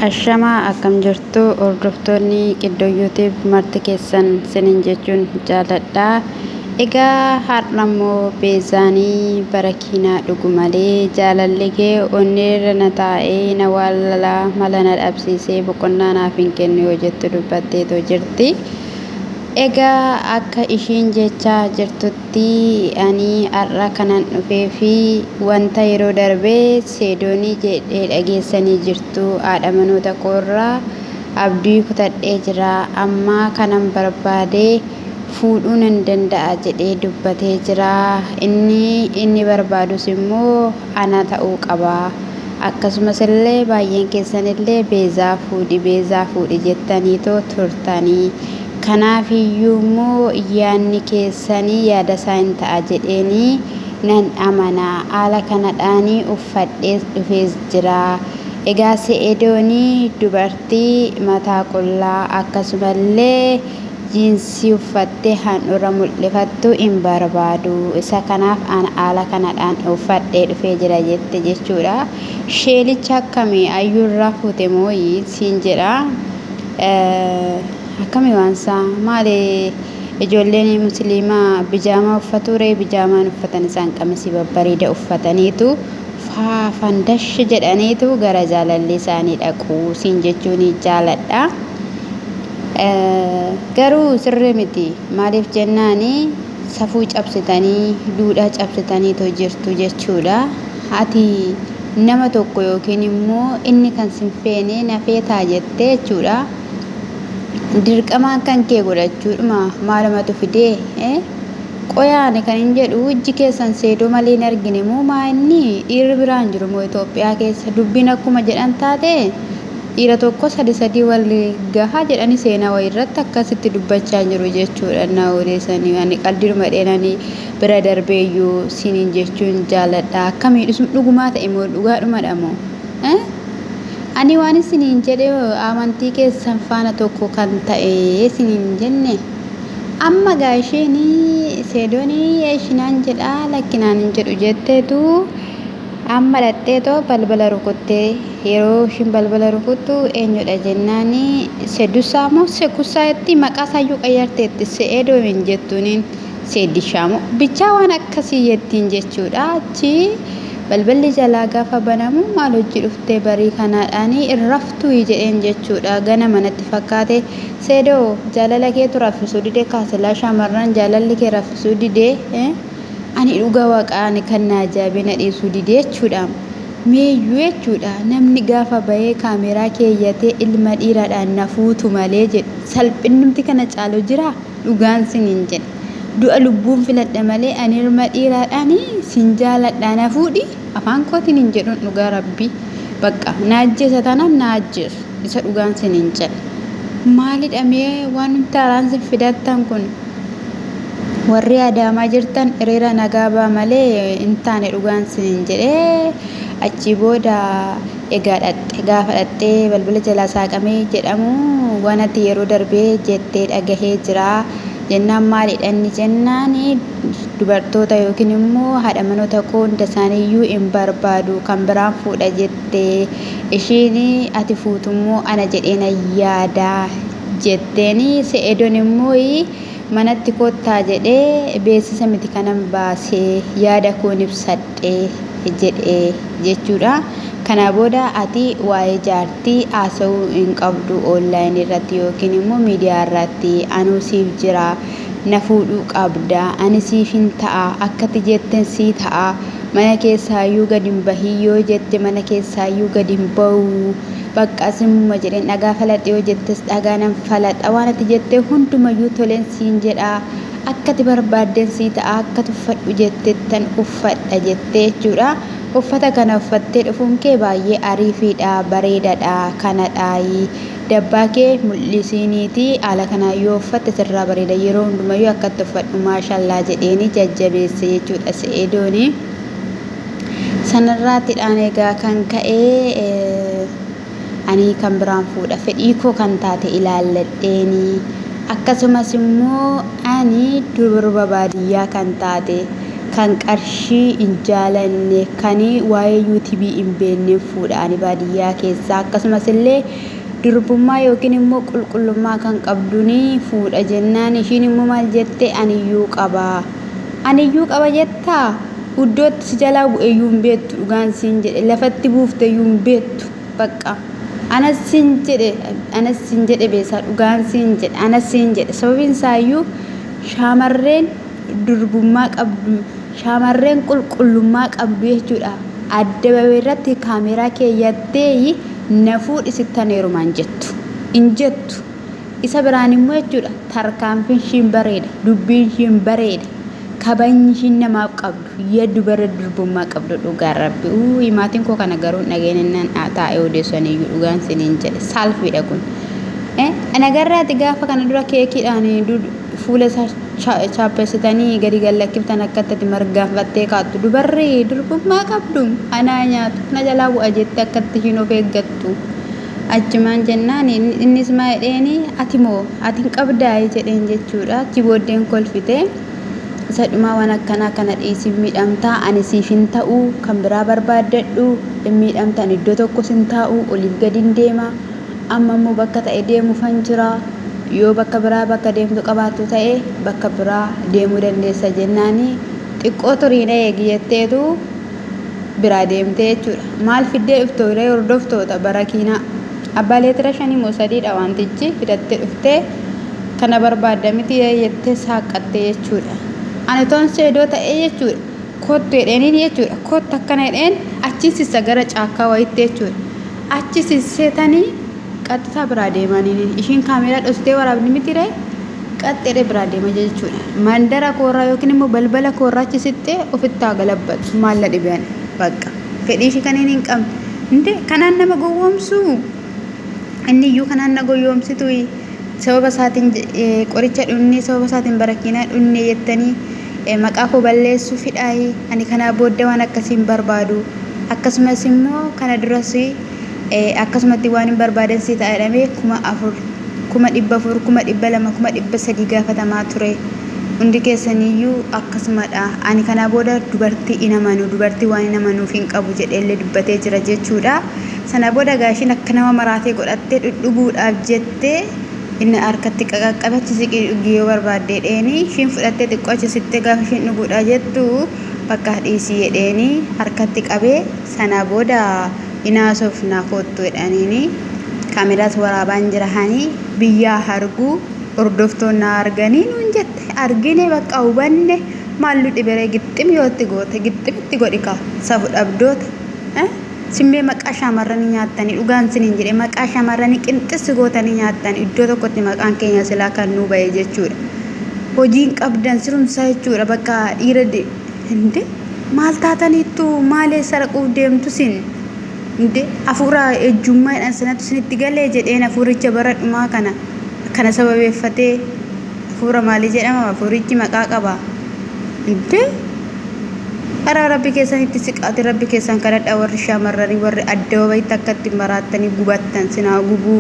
Ashamaa akkam jirtu hordoftoonni Qiddoo YouTube marti keessan sinin jechuun jaaladha. Egaa har'ammoo beezaanii barakiinaa dhugu malee jaalalli kee onneerra na taa'ee na waallalaa mala na dhabsiisee boqonnaa naaf hin kennu yoo jettu dubbatteetoo jirti. Egaa akka ishiin jechaa jirtutti ani har'a kanan dhufee fi wanta yeroo darbee seedoonii jedhee dhageessanii jirtu haadha manoota koorraa abdii kutadhee jira. Amma kanan barbaadee fuudhuun hin danda'a jedhee dubbatee jira. Inni barbaadus immoo ana ta'uu qaba. Akkasumas illee baay'een keessanillee beezaa fuudhi jettaniitoo turtanii. Kanaafiyyuu immoo yaadni keessanii yaada isaa hin ta'a jedheenii nan amanaa. Haala kanadhaanii uffadhee dhufees jira. Egaa seedoonii dubartii mataa qullaa akkasumallee jiinsii uffattee handhuura mul'ifattu hin barbaadu. Isa kanaaf haala kanadhaan uffadhee dhufee jira jette jechuudha. Sheelicha akkamii ayyuurraa fuute mooyii siin jedha. Akkamii waansaa maali ijoolleen musliimaa bijaamaa uffatu ree bijaamaan uffatan isaan qamisii babbareeda uffataniitu faafandash jedhaniitu gara jaalalli isaanii dhaqu siin jechuun jaaladha. Garuu sirrii miti maaliif jennaani safuu cabsitanii duudhaa cabsitaniitu jirtu jechuudha. Ati nama tokko yookiin immoo inni kan sin feene na feetaa jettee jechuudha. Dirqamaa kan kee godhachuudhuma maalumatu fidee qoyaane kan hin jedhu ijji keessan seedoo malee hin argine moo maa inni dhiirri biraan jiru moo Itoophiyaa keessa dubbiin akkuma jedhan taate dhiira tokko sadii wal gahaa jedhani seenaa wayii irratti akkasitti dubbachaa jiru jechuudha. Na odeessanii ani qalbiidhuma dheenanii bira darbeeyyuu siniin jechuun jaaladha. Akkamii dhugumaa ta'e moo dhugaadhumadha moo? Ani waan isiniin jedhe amantii keessan faana tokko kan ta'e isiniin jenne amma gaasheenii seedoonii ishinaan jedha lakkinaan hin jedhu jetteetu amma dhattee balbala rukuttee yeroo ishiin balbala rukuttu eenyudha jennaani seedusaa moo seekusaatti maqaa isaayyuu qayyarteetti seedoo hin jettuuniin seeddishaa moo bichaa waan akkasii jettiin jechuudha. Achi balballi jalaa gaafa banamu maal hojii dhuftee barii kanaadhaanii irraftuu jedheen jechuudha. Gana manatti fakkaate seedoo jaalala keetu raffisuu didee kaasilaa shamarran jaalalli kee raffisuu didee ani dhugaa waaqaan kan na ajaa'ibee na dhiisuu didee jechuudha. Meeyyuu jechuudha namni gaafa bahee kaameraa keeyyatee ilma dhiiraadhaan na fuutu malee jedhu salphinnumti kana caalu jira dhugaan siniin jedhe. Du'a lubbuun filadha malee ani ilma dhiiraadhaanii sin jaaladha na fuudhi afaan kootiin hin jedhuun dhugaa rabbii bakka na ajjeesa taanaan na ajjeesu isa dhugaan siniin jedhe. Maalidha mee waan nuti haaraan sin fidattan kun warri Adaamaa jirtan hiriira nagaa baa malee hin taane dhugaan siniin jedhee. Achi booda egaa gaafa dhattee balbala jalaa saaqamee jedhamu waan ati yeroo darbee jettee dhagahee jira. Jennaan maalidha inni jennaan dubartoota yookiin immoo haadha manoota koo hunda isaaniiyyuu hin barbaadu kan biraan fuudha jettee ishiin ati fuutummoo ana jedheen yaada jetteeni seedoon immoo manatti kottaa jedhee beeksisa miti kanan baasee yaada koon ibsadhee jedhee jechuudha. Kana booda ati waa'ee jaartii haasa'uu hin qabdu onlaayinii irratti yookiin immoo miidiyaa irratti anuu siif jira na fuudhuu qabda ani siif hin ta'a akkati jetten sii ta'a mana keessaayyuu gadi hin bahii yoo jette mana keessaayyuu gadi hin bahu bakka simuma jedheen dhagaa falaxe yoo jettes dhagaa nan falaxa waan ati jettee hundumayyuu toleen siin jedha akkati barbaaddeen sii ta'a akkati uffadhu jettettan uffadha jettee jechuudha. Uffata kana uffattee dhufuun kee baay'ee ariifiidha bareedadha kanadhaayi dabbaa kee mul'isiiniiti haala kanaa yoo uffatte sirraa bareeda yeroo hundumayyuu akkatti uffadhu maashallaa jedheeni jajjabeesse jechuudha seedooni. Sanarraatidhaan egaa kan ka'ee ani kan biraan fuudha fedhii koo kan taate ilaalladheeni akkasumas immoo ani durba baadiyyaa kan taate kan qarshii hin jaalanne kan waa'ee YouTube hin beekne fuudhaani baadiyyaa keessaa akkasumas illee durbummaa yookiin immoo qulqullummaa kan qabduni fuudha jennaan ishiin immoo maal jette aniyyuu qaba jettaa guddootti si jalaa bu'eeyyuu hin beektu dhugaan siin jedhe lafatti buufteeyyuu hin beektu bakka anas siin jedhe beesaa dhugaan siin jedhe anas siin jedhe sababiin isaayyuu shaamarreen durbummaa qabdu shaamarreen qulqullummaa qabdu jechuudha adda irratti kaameeraa keeyyattee na fuudhisittan heerumaan jettu hin jettu isa biraan immoo jechuudha tarkaanfiin ishiin bareeda dubbiin ishiin bareeda kabajni ishiin namaaf qabdu yeddu bara durbummaa qabdu dhugaan rabbi maatiin koo kana garuu dhageenyaan taa'ee odeessaniyyuu dhugaan siniin jedhe saalfiidha kun nagarraati gaafa kana dura keekiidhaan fuula isaa chaappeessitanii gadi gallakkiftan akkatti margaanfattee kaattu dubarri durbummaa qabdu anaa nyaatu na jalaa bu'a jettee akkatti ishiin of eeggattu achumaan jennaan innis maa jedheeni ati hin qabdaa jedheen jechuudha achi booddeen kolfite isa dhumaa waan akkanaa kana dhiisiif miidhamtaa ani siif hin ta'uu kan biraa barbaaddadhu miidhamtaan iddoo tokko sin taa'u oliif gadi hin deema amma immoo bakka ta'e deemuufan jira yoo bakka biraa bakka deemtu qabaattu ta'e bakka biraa deemuu dandeessa jennaani xiqqoo turiina eegi jetteetu biraa deemtee jechuudha maal fiddee dhuftoota hordoftoota barakiinaa abbaa leetira 5 moo 3dha wantichi fidattee dhuftee kana barbaadda miti jettee saaqattee jechuudha ani toon seedoo ta'ee jechuudha kottu jedheeniin jechuudha kottu akkana jedheen achi sissa gara caakkaa wayitti jechuudha achi sisseetanii qaxxisaa biraa deemanii ishiin kaameeraa dhostee waraabni miti ree qaxxeedhe biraa deema jechuudha mandara koorraa yookiin immoo balbala koorraa achisittee ofittaa galabbatu maalla dhibeen bakka fedhii ishii kanneen hin qabne inde kanaan nama gowwoomsu inni iyyuu kanaan na gowwoomsitu sababa isaatiin qoricha dhunne sababa isaatiin barakiinaa dhunne jettanii maqaa koo balleessuu fidhaayi ani kanaa booddee waan akkasiin barbaadu akkasumas immoo kana duras akkasumatti waan hin barbaadan si ta'edhamee 4,000 4,400 200 300 gaafatamaa ture hundi keessaniyyuu akkasumadha ani kanaa booda dubartii inamanu dubartii waan inamanuuf hin qabu jedheellee dubbatee jira jechuudha sana booda gaashiin akka nama maraatee godhattee dhudhubuudhaaf jettee inni harkatti qaqqabachi siqii dhugii yoo barbaadde dheeni ishiin fudhattee xiqqoo achisittee gaafa ishiin dhuguudha jettu bakka dhiisii jedheeni harkatti qabee sana booda inaasoof na kottu jedhaniini kaameraas waraabaan jirahanii biyyaa arguu hordoftoonni arganii nuun jette argine bakka hubanne maallu dhibere gixxim yootti goote gixximitti godhika safu dhabdoota simbee maqaa shaamarranii nyaattanii dhugaan siniin jedhe maqaa shaamarranii qinxissi gootanii nyaattan iddoo tokkotti maqaan keenya silaa kan nuu ba'e jechuudha hojiin qabdan sirumsaa jechuudha bakka dhiira inde maal taataniittu maalee saraquuf deemtu sin inde afuura ejjummaadhaan sanatti sinitti galee jedheen afuuricha bara dhumaa kana sababeeffatee afuura maalii jedhama afuurichi maqaa qaba inde karaa rabbi keessanitti siqaati rabbi keessan kadhadhaa warri shaamarranii warri adda wayitti akkatti maraattanii gubattan sinaa gubuu